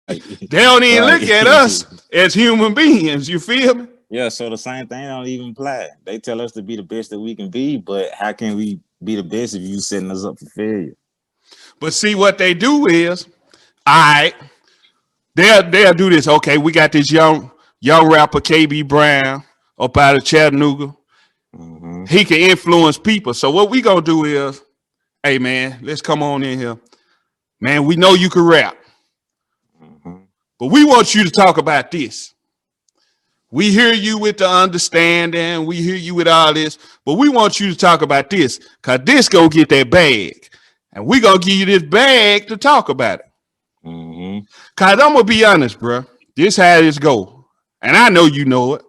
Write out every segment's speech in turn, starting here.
They don't even look at Right. us as human beings. You feel me? Yeah, so the same thing don't even apply. They tell us to be the best that we can be, but how can we be the best if you setting us up for failure? But see what they do is, all right, they'll do this. Okay, we got this young rapper KB Brown up out of Chattanooga. Mm-hmm. He can influence people. So what we gonna do is, hey man, let's come on in here. Man, we know you can rap, Mm-hmm. but we want you to talk about this. We hear you with the understanding, we hear you with all this, but we want you to talk about this, cause this gonna get that bag. And we gonna give you this bag to talk about it. Mm-hmm. Cause I'm gonna be honest, bro. This how this go. And I know you know it.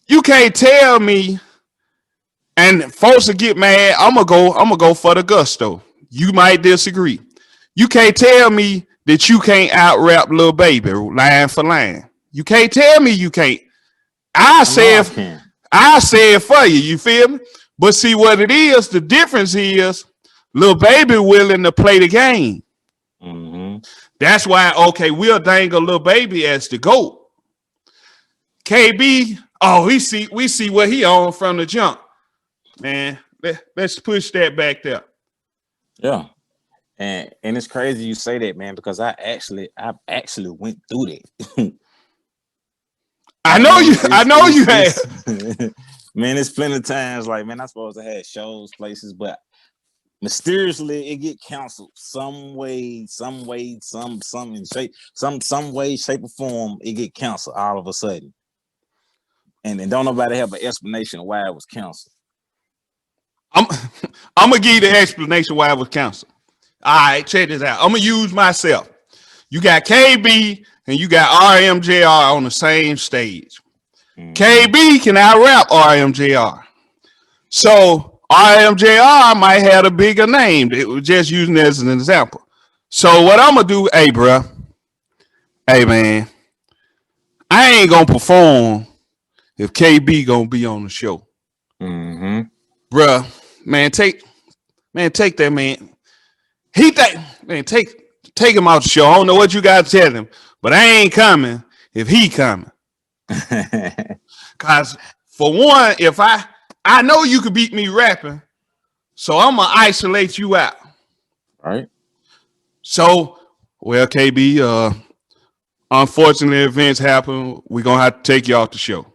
You can't tell me, and folks will get mad. I'm gonna go for the gusto. You might disagree. You can't tell me that you can't out rap Lil Baby line for line. You can't tell me you can't. I I know I said can. I said for you. You feel me? But see what it is. The difference is Lil Baby willing to play the game. Mm-hmm. That's why okay, we'll dangle Lil Baby as the GOAT. KB, oh, we see what he on from the jump. Man, let's push that back there. Yeah. And it's crazy you say that, man, because I've actually went through that. I Like, know man, you. I know you have. man, it's plenty of times like, man, I'm supposed to have shows, places, but mysteriously it get canceled some in shape, some way, shape or form, it get canceled all of a sudden. And then don't nobody have an explanation of why it was canceled. I'm I'm gonna give you the explanation why it was canceled. All right, check this out. I'm gonna use myself. You got KB and you got RMJR on the same stage. Mm-hmm. KB can out rap RMJR. So RMJR might have a bigger name. It was just using it as an example. So what I'm gonna do, hey bro, hey man, I ain't gonna perform if KB gonna be on the show, Mm-hmm. bruh. Man, take that man. He think man, take him out the show. I don't know what you gotta tell him, but I ain't coming if he coming. Cause for one, if I know you could beat me rapping, so I'm gonna isolate you out. Right? So, well, KB, unfortunately events happen. We're gonna have to take you off the show.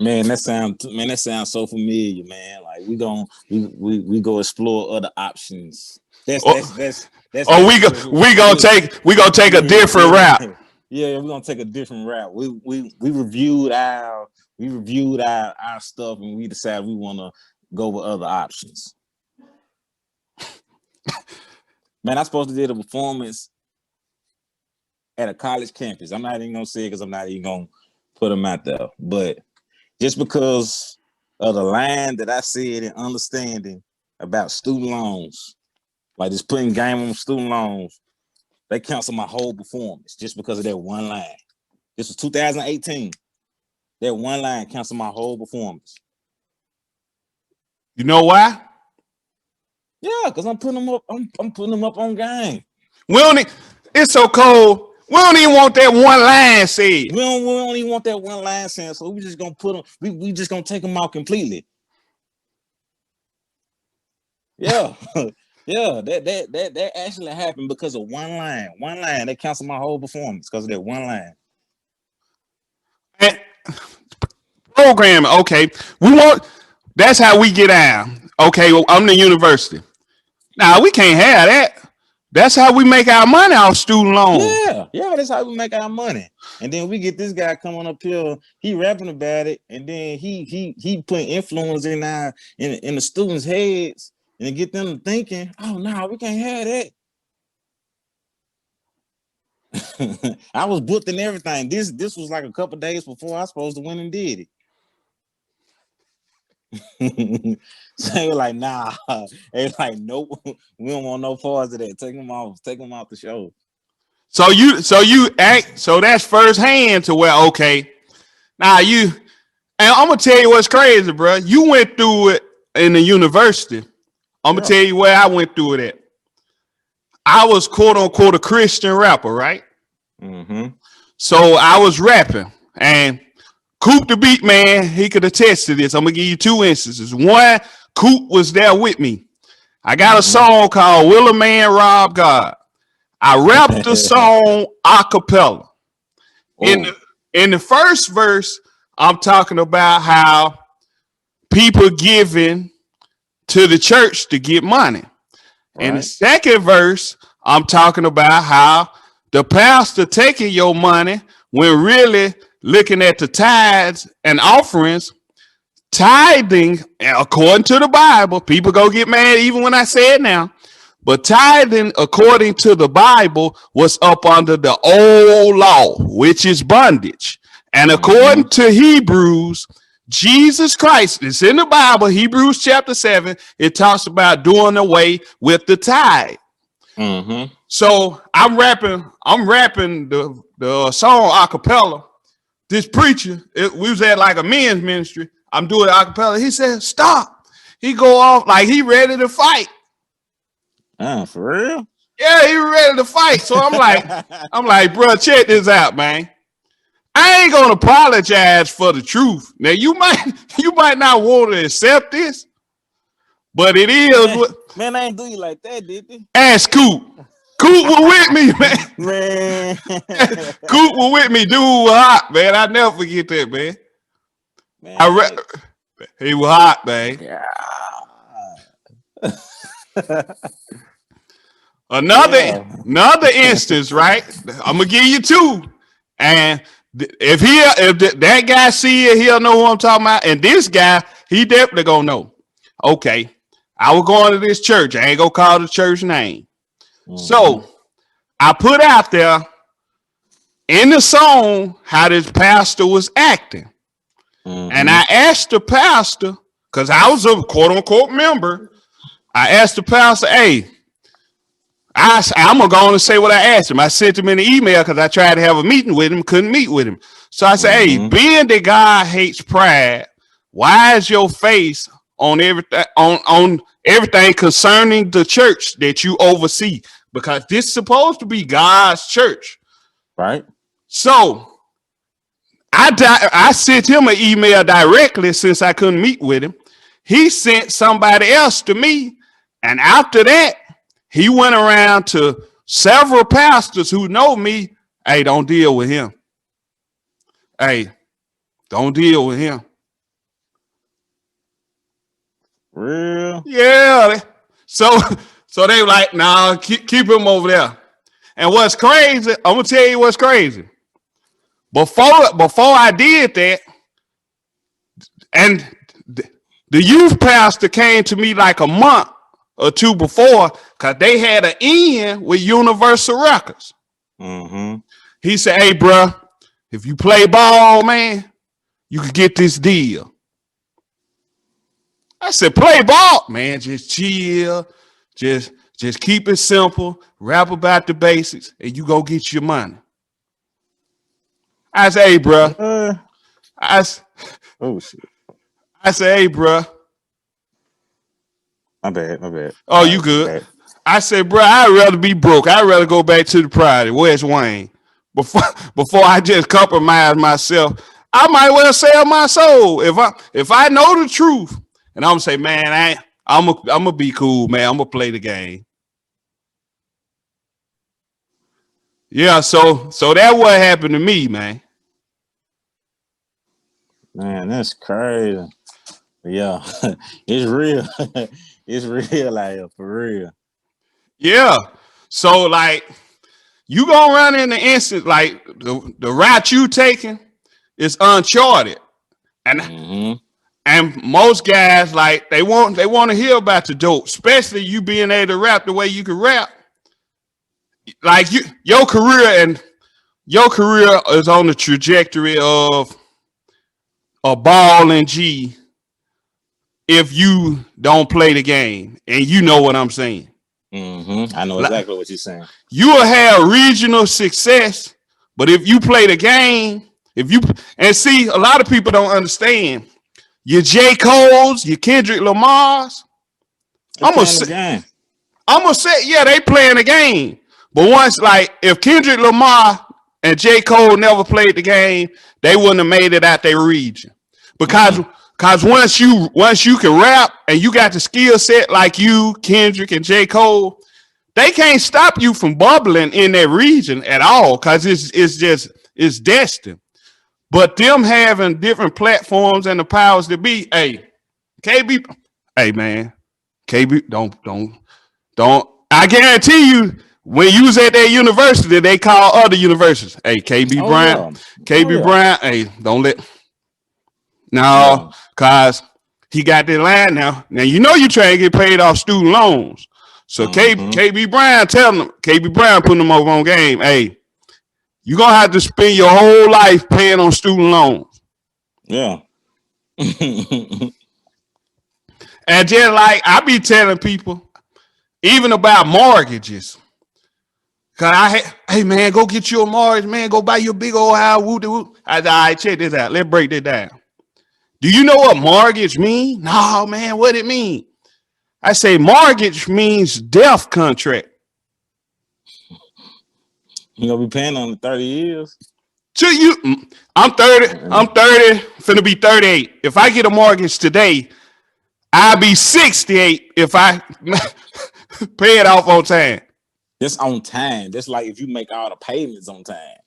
Man, that sounds so familiar, man. Like we go explore other options. That's Or, that's that's that's or we go basically we gonna we take a different route. yeah, we're gonna take a different route. We reviewed our stuff and we decided we wanna go with other options. Man, I supposed to did a performance at a college campus. I'm not even gonna say it because I'm not even gonna put them out there. But just because of the line that I said and understanding about student loans, like just putting game on student loans, they canceled my whole performance just because of that one line. This was 2018. That one line canceled my whole performance. You know why? Yeah, because I'm putting them up. I'm putting them up on game. We don't. It's so cold. We don't even want that one line said. We don't even want that one line saying, so we just gonna put them. We just gonna take them out completely. Yeah, yeah. That actually happened because of one line. One line. They canceled my whole performance because of that one line. And programming. Okay, we want. That's how we get out. Okay, well, I'm the university. Now we can't have that. That's how we make our money off student loans. Yeah. That's how we make our money. And then we get this guy coming up here. He rapping about it, and then he putting influence in the students' heads and get them thinking, oh no, we can't have that. I was booked and everything. This was like a couple days before I was supposed to win and did it. So they were like, nah. They were like, nope, we don't want no parts of that. Take them off the show. So you act. So that's firsthand to where okay. Now you and I'm gonna tell you what's crazy, bro. You went through it in the university. I'm gonna Yeah. tell you where I went through it at. I was quote unquote a Christian rapper, right? Mm-hmm. So I was rapping, and Coop the beat man, he could attest to this. I'm gonna give you two instances. One, Coop was there with me. I got a song called "Will a Man Rob God." I rapped the song a cappella. In Oh, the, in the first verse, I'm talking about how people giving to the church to get money. In the right. second verse, I'm talking about how the pastor taking your money when really looking at the tithes and offerings, tithing, according to the Bible, people go get mad even when I say it now. But tithing, according to the Bible, was up under the old law, which is bondage. And Mm-hmm. according to Hebrews, Jesus Christ, it's in the Bible, Hebrews chapter 7, it talks about doing away with the tithe. Mm-hmm. So I'm rapping the song a cappella. This preacher, we was at like a men's ministry. I'm doing a cappella. He said, stop. He go off like he ready to fight. For real? Yeah, he ready to fight. So I'm like, bro, check this out, man. I ain't gonna apologize for the truth. Now you might not want to accept this, but it is man, what. man, I ain't do you like that, did they? Ask Coop. Coop was with me, Man. man. Coop was with me. Dude was hot, man. I never forget that, man. Man. He was hot, man. Yeah. Another instance, right? I'm gonna give you two, and if that guy see it, he'll know who I'm talking about. And this guy, he definitely gonna know. Okay, I was going to this church. I ain't gonna call the church name. So I put out there in the song how this pastor was acting, and I asked the pastor because I was a quote unquote member. I asked the pastor, "Hey." I'm gonna go on and say what I asked him. I sent him an email because I tried to have a meeting with him, couldn't meet with him. So I said, "Hey, being that God hates pride, why is your face on everything concerning the church that you oversee? Because this is supposed to be God's church, right?" So I sent him an email directly since I couldn't meet with him. He sent somebody else to me, and after that. He went around to several pastors who know me. Hey, don't deal with him. Hey, don't deal with him. Real? Yeah. So they were like, nah, keep him over there. And what's crazy, I'm gonna tell you what's crazy. Before I did that, and the youth pastor came to me like a month or two before, because they had an in with Universal Records. He said, "Hey, bro, if you play ball, man, you could get this deal." I said, "Play ball, man, just chill, just keep it simple, rap about the basics, and you go get your money." I said, "Hey, bro," Oh shit. I said, "Hey, bro." My bad. Oh, you good? I said, "Bro, I'd rather be broke. I'd rather go back to the Pride, West Wayne, before I just compromise myself. I might well sell my soul if I know the truth." And I'm gonna say, "Man, I'm gonna be cool, man. I'm gonna play the game." Yeah, so that what happened to me, man. Man, that's crazy. Yeah, it's real. It's real, like for real. Yeah. So like you gonna run in the instant like the route you taking is uncharted. And most guys like they want to hear about the dope, especially you being able to rap the way you can rap. Like your career is on the trajectory of a ball and G if you don't play the game, and you know what I'm saying. I know exactly what you're saying. You will have regional success, but if you play the game, and see, a lot of people don't understand. Your J. Cole's, your Kendrick Lamar's. I'm gonna say, yeah, they playing the game. But once, like, if Kendrick Lamar and J. Cole never played the game, they wouldn't have made it out their region. Because once you can rap and you got the skill set like you, Kendrick, and J. Cole, they can't stop you from bubbling in that region at all. Because it's destined. But them having different platforms and the powers to be, hey, KB, hey man, KB, don't. I guarantee you, when you was at that university, they call other universities. Hey, KB Bryant, KB Bryant. Hey, don't let. No, cause he got that line now. Now you know you trying to get paid off student loans. So KB Bryant telling them, KB Bryant putting them over on game. Hey, you gonna have to spend your whole life paying on student loans. Yeah. And just like I be telling people, even about mortgages. Cause hey man, go get you a mortgage, man. Go buy you a big old house. Woo woo. All right, check this out. Let's break this down. Do you know what mortgage mean? No, man. What it mean? I say mortgage means death contract. You gonna be paying on 30 years? To you, I'm 30. I'm 30. Finna be 38. If I get a mortgage today, I'll be 68 if I pay it off on time. That's on time. That's like if you make all the payments on time.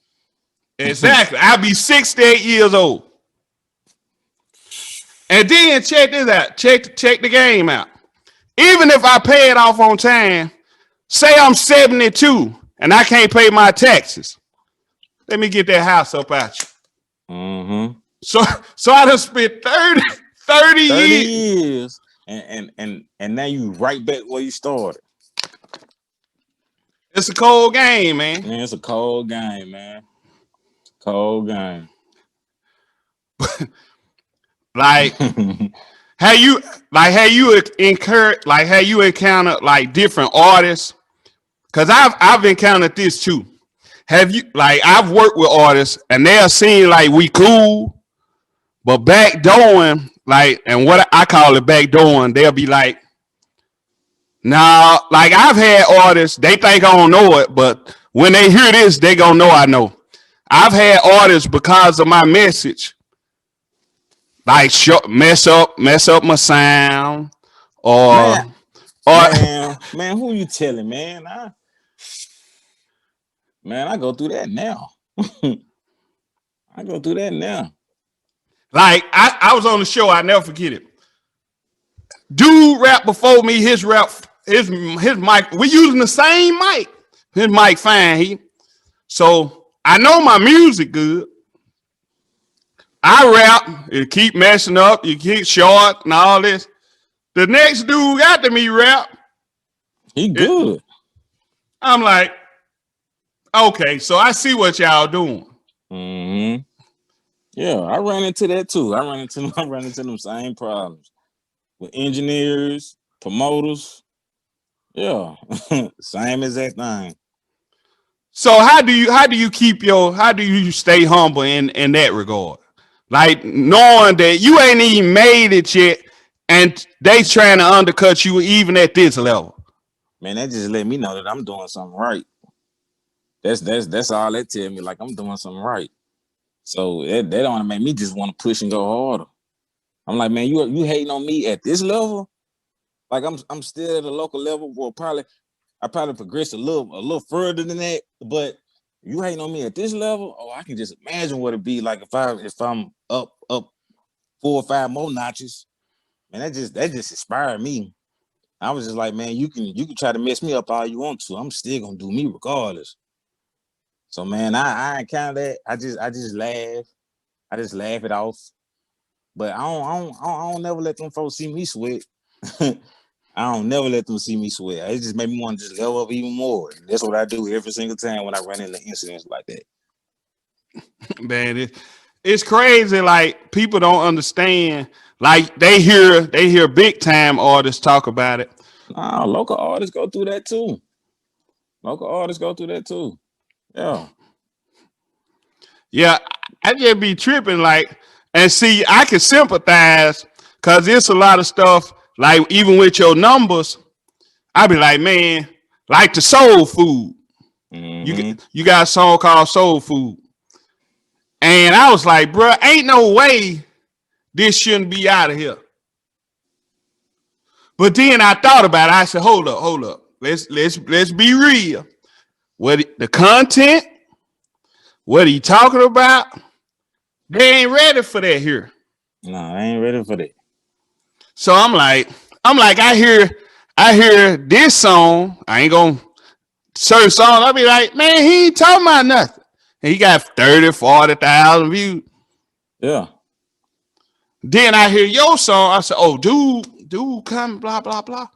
Exactly. I'll be 68 years old. And then check this out. Check the game out. Even if I pay it off on time, say I'm 72 and I can't pay my taxes. Let me get that house up at you. Mm-hmm. So I done spent 30 years. And now you right back where you started. It's a cold game, man. Man, it's a cold game, man. Cold game. Like, have you encountered like different artists? Cause I've encountered this too. Have you I've worked with artists and they'll seem like we cool, but backdooring, and what I call it backdooring, they'll be like, nah, I've had artists, they think I don't know it, but when they hear this, they gonna know I know. I've had artists because of my message, mess up my sound, or man, who you telling, man? I go through that now. I go through that now. I was on the show, I never forget it. Dude rap before me, his mic, we using the same mic. His mic fine, so I know my music good. I rap, it keep messing up, you keep short and all this. The next dude after me rap, he good. I'm like, okay, so I see what y'all doing. Mm-hmm. Yeah, I ran into that too. I ran into them same problems with engineers, promoters. Yeah, same exact thing. So how do you stay humble in that regard? Like knowing that you ain't even made it yet, and they trying to undercut you even at this level. Man, that just let me know that I'm doing something right. That's all that tell me. Like I'm doing something right. So that don't want to make me just want to push and go harder. I'm like, man, you hating on me at this level? Like I'm still at a local level. Well, I probably progressed a little further than that. But you hating on me at this level? Oh, I can just imagine what it'd be like if I'm up 4 or 5 more notches. Man, that just inspired me. I was just like, man, you can try to mess me up all you want to. I'm still gonna do me regardless. So man, I encounter that. I just laugh. I just laugh it off. But I don't never let them folks see me sweat. I don't never let them see me sweat. It just made me want to just level up even more. And that's what I do every single time when I run into incidents like that. Man, it's crazy. Like people don't understand. Like they hear big time artists talk about it. Nah, local artists go through that too. Yeah, I just be tripping and see, I can sympathize because it's a lot of stuff. Like even with your numbers, I be like, man, like the soul food. Mm-hmm. You got a song called Soul Food. And I was like, bro, ain't no way this shouldn't be out of here. But then I thought about it. I said, hold up. Let's be real. What the content, what he talking about, they ain't ready for that here. No, I ain't ready for that. So I hear this song. I ain't gonna certain songs. I'll be like, man, he ain't talking about nothing. And he got 30, 40,000 views. Yeah. Then I hear your song. I said, oh, dude, come, blah, blah, blah.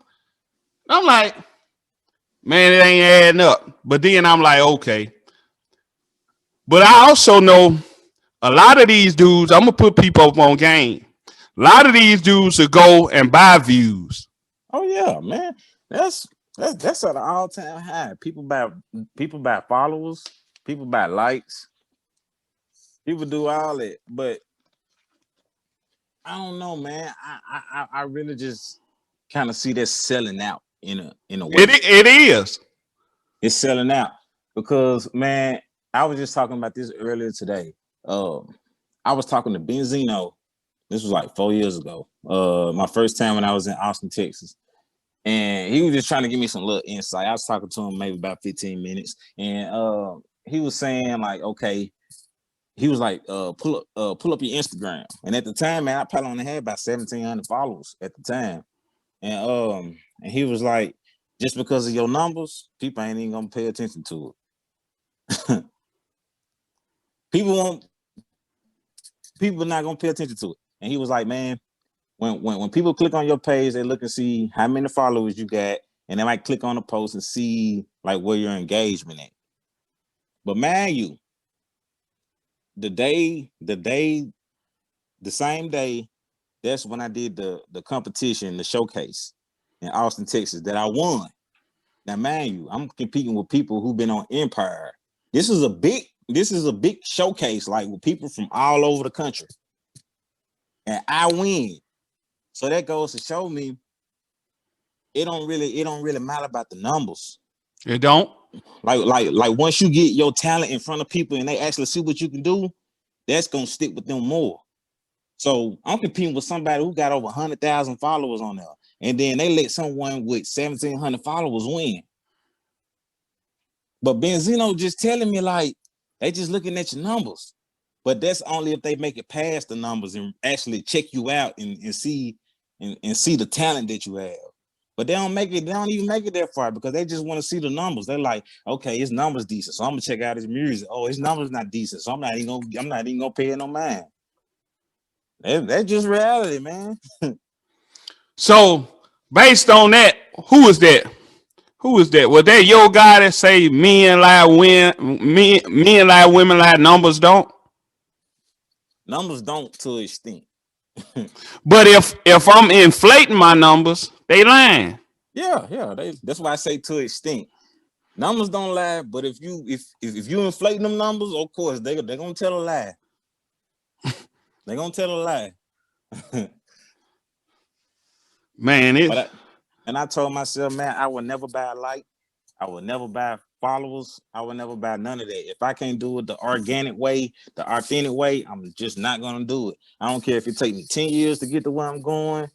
I'm like, man, it ain't adding up. But then I'm like, okay. But I also know a lot of these dudes, I'm gonna put people up on game. A lot of these dudes will go and buy views. Oh yeah, man. That's that's at an all time high. People buy followers. People buy likes. People do all that. But I don't know, man. I really just kind of see this selling out in a way. It is. It's selling out because man, I was just talking about this earlier today. I was talking to Benzino. This was like 4 years ago. My first time when I was in Austin, Texas. And he was just trying to give me some little insight. I was talking to him maybe about 15 minutes. And he was saying, like, okay, he was like, pull up your Instagram. And at the time, man, I probably only had about 1,700 followers at the time. And he was like, just because of your numbers, people ain't even gonna pay attention to it. people people not gonna pay attention to it. And he was like, man, when people click on your page, they look and see how many followers you got, and they might click on the post and see like where your engagement at. But man, the same day, that's when I did the competition, the showcase in Austin, Texas, that I won. Now, man, I'm competing with people who've been on Empire. This is a big showcase, like with people from all over the country, and I win. So that goes to show me it don't really matter about the numbers. It don't. Like once you get your talent in front of people and they actually see what you can do, that's gonna stick with them more. So I'm competing with somebody who got over 100,000 followers on there, and then they let someone with 1,700 followers win. But Benzino just telling me like they just looking at your numbers, but that's only if they make it past the numbers and actually check you out and see and see the talent that you have. But they don't make it. They don't even make it that far because they just want to see the numbers. They're like, okay, his numbers decent, so I'm gonna check out his music. Oh, his numbers not decent, so I'm not even gonna pay it no mind. That's just reality, man. So based on that, who is that? Who is that? Was that your guy that say men like women like numbers don't? Numbers don't to an extent. But if I'm inflating my numbers, they lying. Yeah. That's why I say to an extent. Numbers don't lie, but if you inflate them numbers, of course they're gonna tell a lie. They're gonna tell a lie. Man, it I told myself, man, I will never buy a like. I will never buy followers. I will never buy none of that. If I can't do it the organic way, the authentic way, I'm just not gonna do it. I don't care if it take me 10 years to get to where I'm going,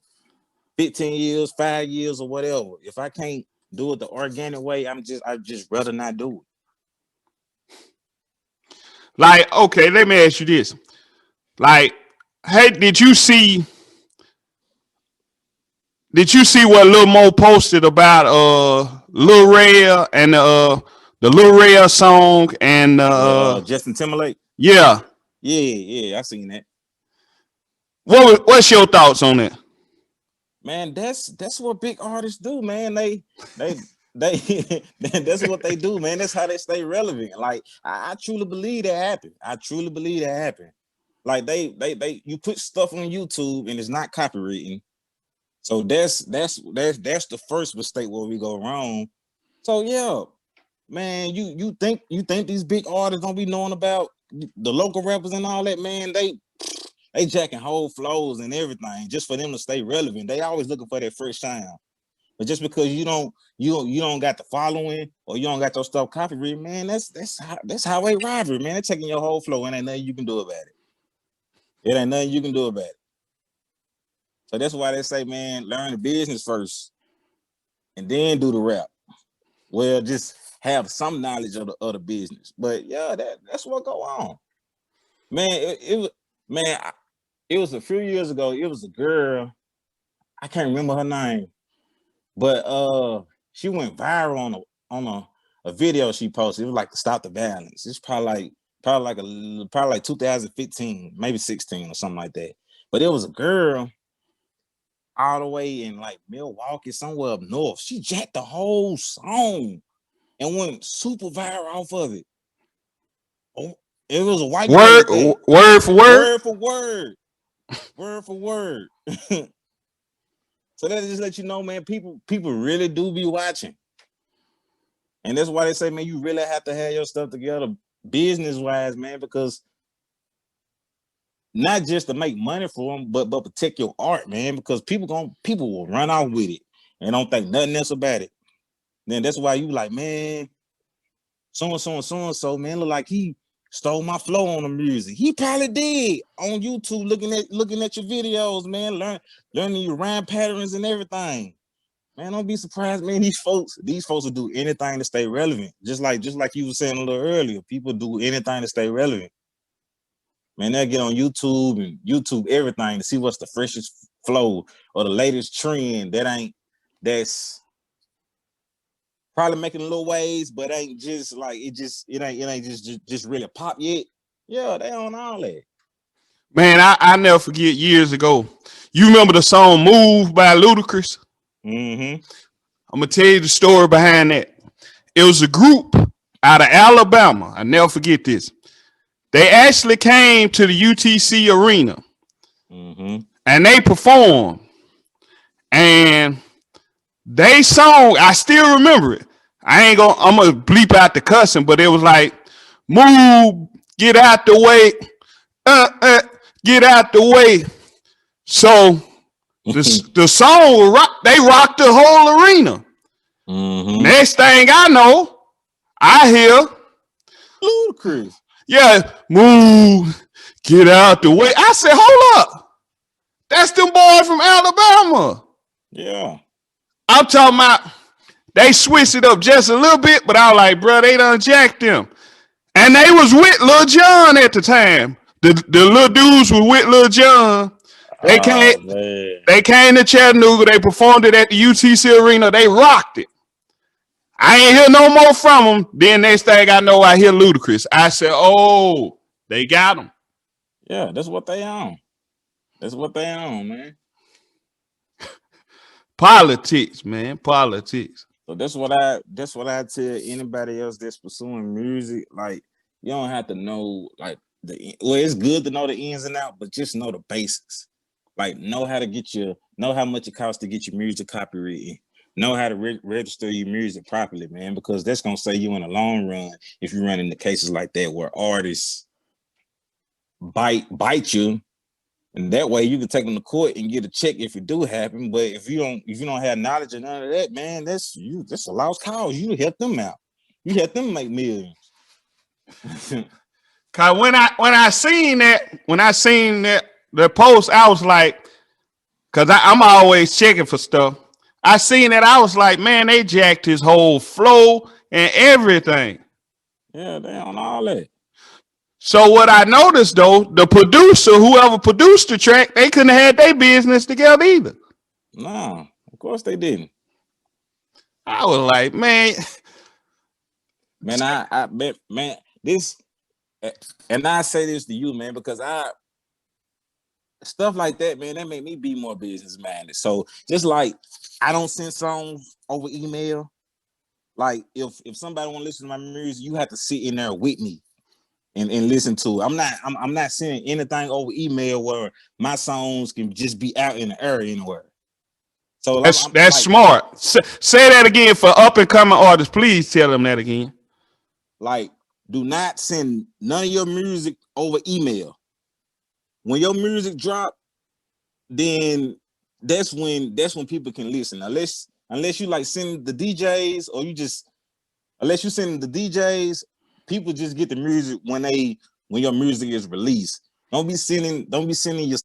15 years, 5 years, or whatever. If I can't do it the organic way, I just rather not do it. like okay. Let me ask you this: like, hey, Did you see what Lil Mo posted about Lil Ray and the Lil Ray song and Justin Timberlake. yeah? Yeah, I seen that. What's your thoughts on it? Man, that's what big artists do, man. They that's what they do, man. That's how they stay relevant. Like I truly believe that happened. I truly believe that happened. Like they you put stuff on YouTube and it's not copywritten. So that's the first mistake where we go wrong. So yeah, man, you think these big artists don't be knowing about the local rappers and all that, man? They jacking whole flows and everything just for them to stay relevant. They always looking for that first sound. But just because you don't got the following or you don't got your stuff copyrighted, man, that's highway robbery, man. They're taking your whole flow and ain't nothing you can do about it. It ain't nothing you can do about it. So that's why they say, man, learn the business first and then do the rap. Well, just have some knowledge of the business. But yeah, that's what go on. Man, it was a few years ago. It was a girl. I can't remember her name, but she went viral on a video she posted. It was like to stop the violence. It's probably like 2015, maybe 16 or something like that. But it was a girl all the way in like Milwaukee, somewhere up north. She jacked the whole song and went super viral off of it. Oh, it was a white girl at that. Word for word. Word for word. Word for word. So that just let you know, man, people really do be watching. And that's why they say, man, you really have to have your stuff together business-wise, man, because not just to make money for them, but protect your art, man, because people will run out with it and don't think nothing else about it. Then that's why you like, man, so, man, look like he stole my flow on the music. He probably did on YouTube, looking at your videos, man, learning your rhyme patterns and everything. Man, don't be surprised, man. These folks will do anything to stay relevant. Just like you were saying a little earlier, people do anything to stay relevant. Man, they'll get on YouTube and YouTube everything to see what's the freshest flow or the latest trend that's probably making little waves, but ain't just like it ain't just really pop yet. Yeah, they on all that. Man, I never forget years ago. You remember the song "Move" by Ludacris? Mm-hmm. I'm gonna tell you the story behind that. It was a group out of Alabama. I never forget this. They actually came to the UTC arena and they performed. And they song, I still remember it. I'm gonna bleep out the cussing, but it was like, move, get out the way, get out the way. So the song, they rocked the whole arena. Next thing I know, I hear Ludacris. Yeah, move, get out the way. I said, hold up. That's them boys from Alabama. Yeah. I'm talking about they switched it up just a little bit, but I was like, bro, they done jacked them. And they was with Lil Jon at the time. The little dudes were with Lil Jon. They came to Chattanooga. They performed it at the UTC Arena. They rocked it. I ain't hear no more from them. Then next thing I know, I hear Ludacris. I said, oh, they got him. Yeah, that's what they on. That's what they on, man. Politics, man. Politics. So that's what I tell anybody else that's pursuing music. Like, you don't have to know it's good to know the ins and outs, but just know the basics. Like, know how much it costs to get your music copyrighted. Know how to register your music properly, man, because that's gonna save you in the long run if you run into cases like that where artists bite you, and that way you can take them to court and get a check if it do happen. But if you don't have knowledge of none of that, man, that's a lost cause. You help them out. You help them make millions. Cause when I seen that the post, I was like, cause I'm always checking for stuff. I seen that, I was like, man, they jacked his whole flow and everything. Yeah, they on all that. So what I noticed though, the producer, whoever produced the track, they couldn't have had their business together either. No, of course they didn't. I was like, man, I bet, man, this, and I say this to you, man, because stuff like that, man, that made me be more business minded. So just like I don't send songs over email. Like if somebody want to listen to my music, you have to sit in there with me and listen to it. I'm not sending anything over email where my songs can just be out in the air anywhere. So that's like, smart. Say that again for up and coming artists. Please tell them that again. Like, do not send none of your music over email. When your music drop, then that's when people can listen. Now unless you like send the DJs or you just unless you send the DJs, people just get the music when your music is released. Don't be sending your